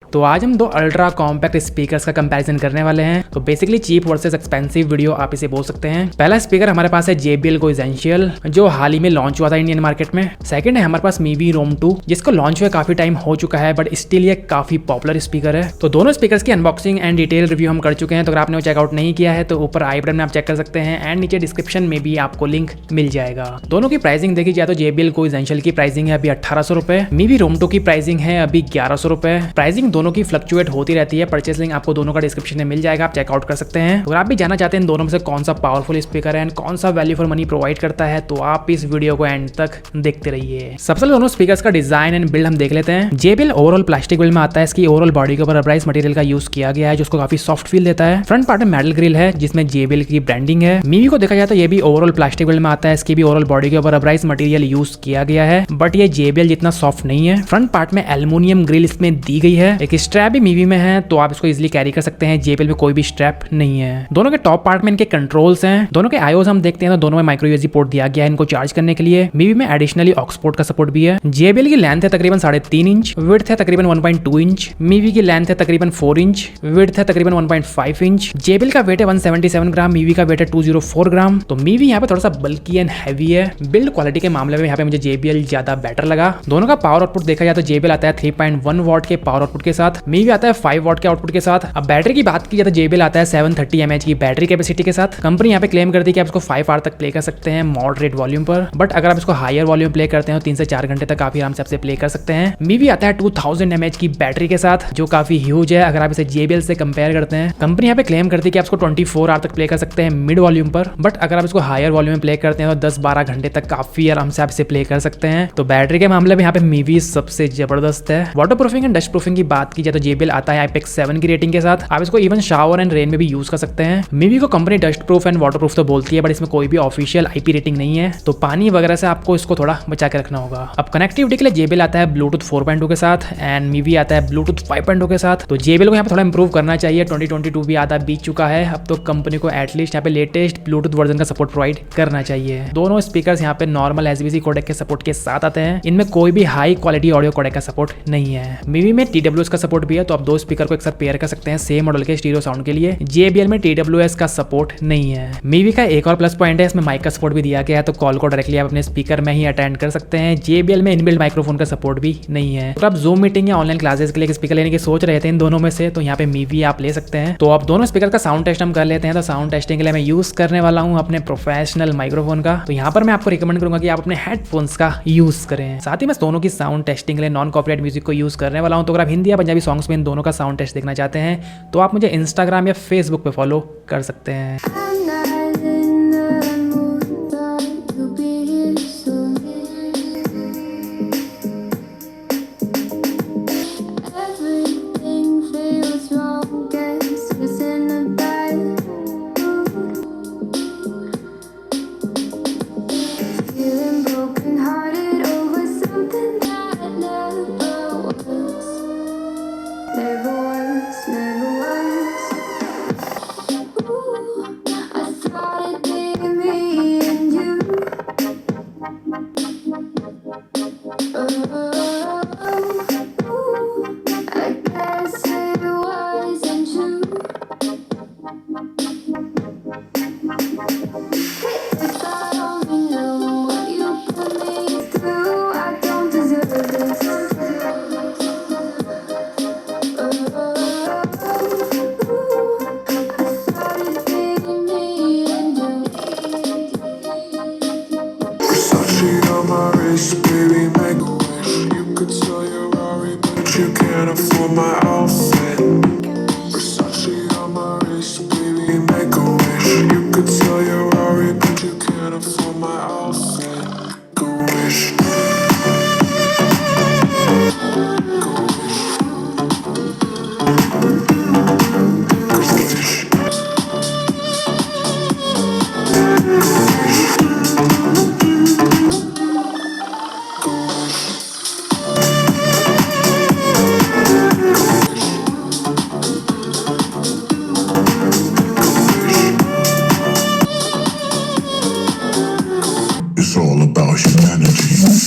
तो आज हम दो अल्ट्रा कॉम्पैक्ट स्पीकर्स का कंपैरिजन करने वाले हैं। तो basically cheap versus expensive video आप इसे बोल सकते हैं। पहला स्पीकर हमारे पास है JBL Go Essential, जो हाल ही में लॉन्च हुआ था इंडियन मार्केट में। सेकंड है हमारे पास Mivi Roam 2, जिसको लॉन्च हुए काफी टाइम हो चुका है, बट स्टिल ये काफी पॉपुलर स्पीकर है। तो दोनों स्पीकर्स की अनबॉक्सिंग एंड डिटेल रिव्यू हम कर चुके हैं। तो अगर आपने वो चेकआउट नहीं किया है तो ऊपर आई बटन में आप चेक कर सकते हैं एंड नीचे डिस्क्रिप्शन में भी आपको लिंक मिल जाएगा। दोनों की प्राइसिंग देखी जाए तो JBL Go Essential की प्राइसिंग है अभी 1800 रुपए, Mivi Roam 2 की प्राइसिंग है अभी 1100 रुपए। प्राइसिंग दोनों की फ्लक्चुएट होती रहती है। परचेस लिंक आपको दोनों का डिस्क्रिप्शन में मिल जाएगा, आप चेकआउट कर सकते हैं। अगर आप भी जानना चाहते हैं दोनों में से कौन सा पावरफुल स्पीकर है एंड कौन सा वैल्यू फॉर मनी प्रोवाइड करता है, तो आप इस वीडियो को एंड तक देखते रहिए। सबसे पहले दोनों स्पीकर्स का डिजाइन एंड बिल्ड हम देख लेते हैं। JBL ओवरऑल प्लास्टिक बिल्ड में आता है। इसकी ओवरऑल बॉडी के ऊपर रबराइज मटेरियल का यूज किया गया है, जो उसको काफी सॉफ्ट फील देता है। फ्रंट पार्ट में मेटल ग्रिल है जिसमें JBL की ब्रांडिंग है। Mivi को देखा जाए तो ये भी ओवरऑल प्लास्टिक बिल्ड में आता है। इसकी भी ओवरऑल बॉडी के ऊपर रबराइज मटेरियल यूज किया गया है, बट ये JBL जितना सॉफ्ट नहीं है। फ्रंट पार्ट में एल्युमिनियम ग्रिल इसमें दी गई है। एक स्ट्रैप भी Mivi में है, तो आप इसको इजिली कैरी कर सकते हैं। JBL में कोई भी स्ट्रैप नहीं है। दोनों के टॉप पार्ट में इनके कंट्रोल्स हैं। दोनों के आईओस हम देखते हैं तो दोनों में माइक्रो USB पोर्ट दिया गया है इनको चार्ज करने के लिए। Mivi में एडिशनली ऑक्स पोर्ट का सपोर्ट भी है। JBL की लेंथ है तकरीबन 3.5 इंच, विड्थ है तकरीबन 1.2 इंच। Mivi की लेंथ है तकरीबन 4 इंच, विड्थ है तकरीबन 1.5 इंच। JBL का वेट है 177 ग्राम, Mivi का वेट है 204 ग्राम। तो Mivi यहाँ पे थोड़ा सा बल्की एंड हैवी है। बिल्ड क्वालिटी के मामले में यहाँ पे मुझे JBL ज्यादा बेटर लगा। दोनों का पावर आउटपुट देखा जाए तो JBL आता है 3.1 वॉट के पावर आउटपुट के साथ, Mivi आता है 5 वॉट के आउटपुट के साथ। अब बैटरी की बात की जाए तो JBL आता है 730 mAh की बैटरी कैपेसिटी के साथ। कंपनी यहाँ पे क्लेम करती है कि आप इसको 5 आवर तक प्ले कर सकते हैं मॉडरेट वॉल्यूम पर, बट अगर आप इसको हायर वॉल्यूम प्ले करते हैं तो 3 से 4 घंटे तक काफी आराम से आपसे प्ले कर सकते हैं। Mivi आता है 2000 mAh की बैटरी के साथ, जो काफी ह्यूज है अगर आप इसे JBL से कंपेयर करते हैं। कंपनी यहाँ पे क्लेम करती है कि आप इसको 24 आवर तक प्ले कर सकते हैं मिड वॉल्यूम पर, बट अगर आप इसको हायर वॉल्यूम में प्ले करते हैं तो 10-12 घंटे तक काफी आराम से आप इसे प्ले कर सकते हैं। तो बैटरी के मामले में यहाँ पे Mivi सबसे जबरदस्त है। Water proofing and dust proofing की बात की जाए तो JBL आता है IPX 7 की रेटिंग के साथ। आप इसको इवन शावर एंड रेन में भी यूज कर सकते हैं। Mivi को company dust proof and water proof तो बोलती है, बट इसमें कोई भी ऑफिशियल IP रेटिंग नहीं है, तो पानी वगैरह से आपको इसको थोड़ा बचा के रखना होगा। अब कनेक्टिविटी के लिए JBL आता है Bluetooth 4.2 के साथ एंड Mivi आता है Bluetooth 5.2 के साथ। तो JBL को यहाँ पे थोड़ा इंप्रूव करना चाहिए। 2022 भी आधा बीत चुका है, अब तो कंपनी को एटलीस्ट यहाँ पे लेटेस्ट Bluetooth वर्जन का सपोर्ट प्रोवाइड करना चाहिए। दोनों स्पीकर्स यहाँ पे नॉर्मल SBC कोडेक के सपोर्ट के साथ आते हैं। इनमें कोई भी हाई क्वालिटी ऑडियो कोडेक का सपोर्ट नहीं है। Mivi में TWS का सपोर्ट भी है, तो आप दो स्पीकर को एक साथ पेयर कर सकते हैं सेम मॉडल के स्टीरियो साउंड के लिए। JBL में TWS का सपोर्ट नहीं है। Mivi का एक और प्लस पॉइंट है, इसमें माइक का सपोर्ट भी दिया गया है, तो कॉल को डायरेक्टली आप अपने स्पीकर में ही अटेंड कर सकते हैं। JBL में इनबिल्ट माइक्रोफोन का सपोर्ट भी नहीं है। तो आप जूम मीटिंग या ऑनलाइन क्लासेस के लिए स्पीकर लेने की सोच रहे थे इन दोनों में से, तो यहाँ पे Mivi आप ले सकते हैं। तो आप दोनों स्पीकर का साउंड टेस्ट हम कर लेते हैं। तो साउंड टेस्टिंग के लिए मैं यूज करने वाला हूँ अपने प्रोफेशनल माइक्रोफोन का। तो यहाँ पर मैं आपको रिकमेंड करूंगा कि आप अपने हेडफोन्स का यूज करें। साथ ही मैं दोनों की साउंड टेस्टिंग के लिए नॉन कॉपीराइट म्यूजिक को यूज करने वाला हूँ। तो अगर आप हिंदी या पंजाबी सॉन्ग्स में इन दोनों का साउंड टेस्ट देखना चाहते हैं तो आप मुझे इंस्टाग्राम या फेसबुक पे फॉलो कर सकते हैं। Baby, make a wish. You could sell your Rari, but you can't afford my outfit. Versace on my wrist, baby, make a wish. You could sell your Rari, but you can't afford my outfit. Make a wish. It's all about humanity.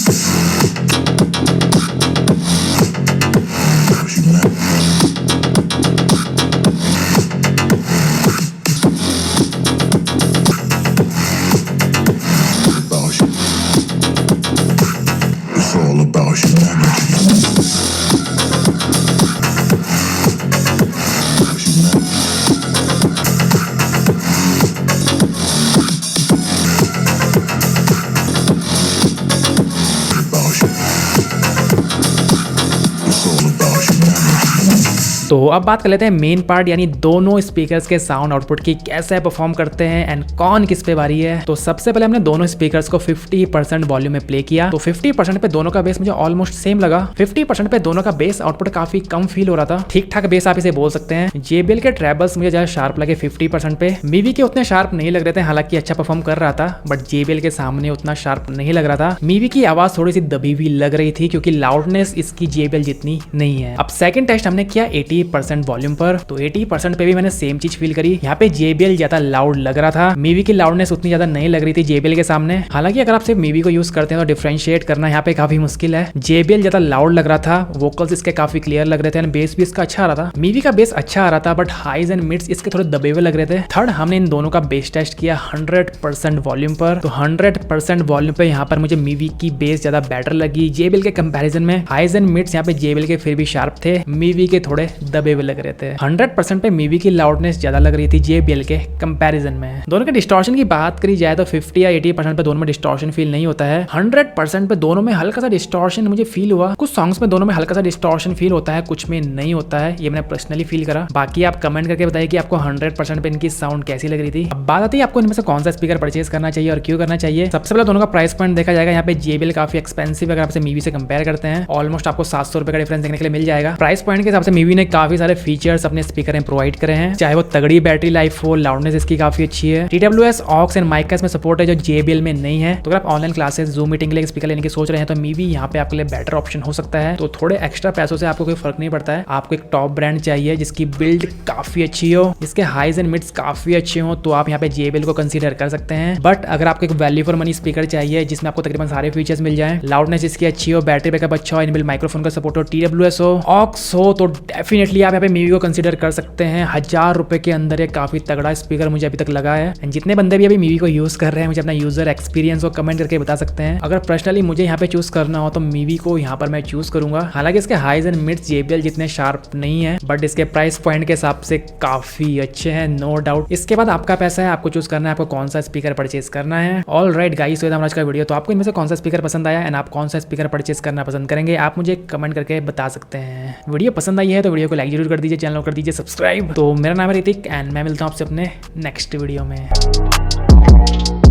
तो अब बात कर लेते हैं main part, यानी दोनों speakers के sound output की कैसे परफॉर्म करते हैं एंड कौन किस पे भारी है। तो सबसे पहले हमने दोनों स्पीकर्स को 50% वॉल्यूम में प्ले किया। तो 50% पे दोनों का बेस मुझे ऑलमोस्ट सेम लगा। 50% पे दोनों का बेस आउटपुट काफी कम फील हो रहा था, ठीक ठाक बेस आप इसे बोल सकते हैं। JBL के ट्रेबल्स मुझे ज्यादा शार्प लगे 50% पे, मीवी के उतने शार्प नहीं लग रहे थे, हालांकि अच्छा परफॉर्म कर रहा था, बट JBL के सामने उतना शार्प नहीं लग रहा था। मीवी की आवाज थोड़ी सी दबी हुई लग रही थी क्योंकि लाउडनेस इसकी JBL जितनी नहीं है। अब सेकंड टेस्ट हमने किया 80% वॉल्यूम पर, तो 80% पे भी मैंने सेम चीज फील करी। यहाँ पे JBL ज्यादा लाउड लग रहा था, मीवी की लाउडनेस उतनी ज्यादा नहीं लग रही थी JBL के सामने। हालांकि अगर आप सिर्फ मीवी को यूज करते हैं तो डिफरेंशिएट करना यहाँ पे काफी मुश्किल है। JBL ज्यादा लाउड लग रहा था, वोकल्स इसके काफी क्लियर लग रहे थे, बेस भी इसका अच्छा आ रहा था। मीवी का बेस अच्छा आ रहा था, बट हाइज एंड मिड्स इसके थोड़े दबे हुए लग रहे थे। थर्ड हमने इन दोनों का बेस टेस्ट किया 100% वॉल्यूम पर, तो 100% वॉल्यूम पे यहाँ पर मुझे मीवी की बेस ज्यादा बेटर लगी JBL के कंपैरिजन में। हाइज एंड मिड्स यहाँ पे JBL के फिर भी शार्प थे, मीवी के थोड़े दबे हुए लग रहे थे। 100% पे मीवी की लाउडनेस ज्यादा लग रही थी JBL के कंपैरिजन में। दोनों के डिस्टॉर्शन की बात करी जाए तो 50 या 80% पे दोनों में डिस्टॉर्शन फील नहीं होता है। 100% पे दोनों में हल्का सा डिस्टॉर्शन मुझे फील हुआ। कुछ सॉन्ग्स में दोनों में हल्का सा डिस्टॉर्शन फील होता है, कुछ में नहीं होता है, ये मैंने पर्सनली फील करा। बाकी आप कमेंट करके बताइए कि आपको 100% पे इनकी साउंड कैसी लग रही थी। अब बात आती है आपको इनमें से कौन सा स्पीकर परचेज करना चाहिए और क्यों करना चाहिए। सबसे पहले दोनों का प्राइस पॉइंट देखा जाएगा। यहाँ पे JBL काफी एक्सपेंसिव, अगर आप मीवी से कंपेयर करते हैं ऑलमोस्ट आपको 700 रुपए का डिफरेंस देखने के लिए मिल जाएगा। प्राइस पॉइंट के हिसाब से मीवी ने काफी सारे फीचर्स अपने स्पीकर में प्रोवाइड करे हैं, चाहे वो तगड़ी बैटरी लाइफ हो, लाउडनेस इसकी काफी अच्छी है, TWS ऑक्स एंड माइक का इसमें सपोर्ट है जो JBL में नहीं है। तो अगर आप ऑनलाइन क्लासेस, जूम मीटिंग के लिए स्पीकर लेने की सोच रहे हैं तो मीवी यहाँ पे आपके लिए बेटर ऑप्शन हो सकता है। तो थोड़े एक्स्ट्रा पैसों से आपको कोई फर्क नहीं पड़ता है। आपको एक टॉप ब्रांड चाहिए जिसकी बिल्ड काफी अच्छी हो, जिसके हाइज एंड मिड्स काफी अच्छे हो, तो आप यहाँ पे JBL को कंसीडर कर सकते हैं। बट अगर आपको एक वैल्यू फॉर मनी स्पीकर चाहिए जिसमें आपको तकरीबन सारे फीचर्स मिल जाएं, लाउडनेस इसकी अच्छी हो, बैटरी बैकअप अच्छा हो, इनबिल्ट माइक्रोफोन का सपोर्ट हो, TWS हो, ऑक्स हो, तो डेफिनेटली आप यहाँ पे मीवी को कंसीडर कर सकते हैं। 1000 रुपए के अंदर ये काफी तगड़ा स्पीकर मुझे अभी तक लगा है। जितने बंदे भी अभी मीवी को यूज कर रहे हैं मुझे अपना यूजर एक्सपीरियंस को कमेंट करके बता सकते हैं। अगर पर्सनली मुझे यहाँ पे चूज करना हो तो मीवी को यहाँ पर मैं चूज करूंगा। हालांकि इसके हाइज एंड मिड्स JBL जितने शार्प नहीं है, बट इसके प्राइस पॉइंट के हिसाब से काफी अच्छे हैं, नो डाउट। इसके बाद आपका पैसा है, आपको चूज करना है आपको कौन सा स्पीकर परचेज करना है। ऑल राइट गाइस, तो आज का वीडियो। तो आपको इनमें से कौन सा स्पीकर पसंद आया एंड आप कौन सा स्पीकर परचेज करना पसंद करेंगे, आप मुझे कमेंट करके बता सकते हैं। वीडियो पसंद आई है तो वीडियो को लाइक जरूर कर दीजिए, चैनल को कर दीजिए सब्सक्राइब। तो मेरा नाम है ऋतिक एंड मैं मिलता हूँ आपसे अपने नेक्स्ट वीडियो में।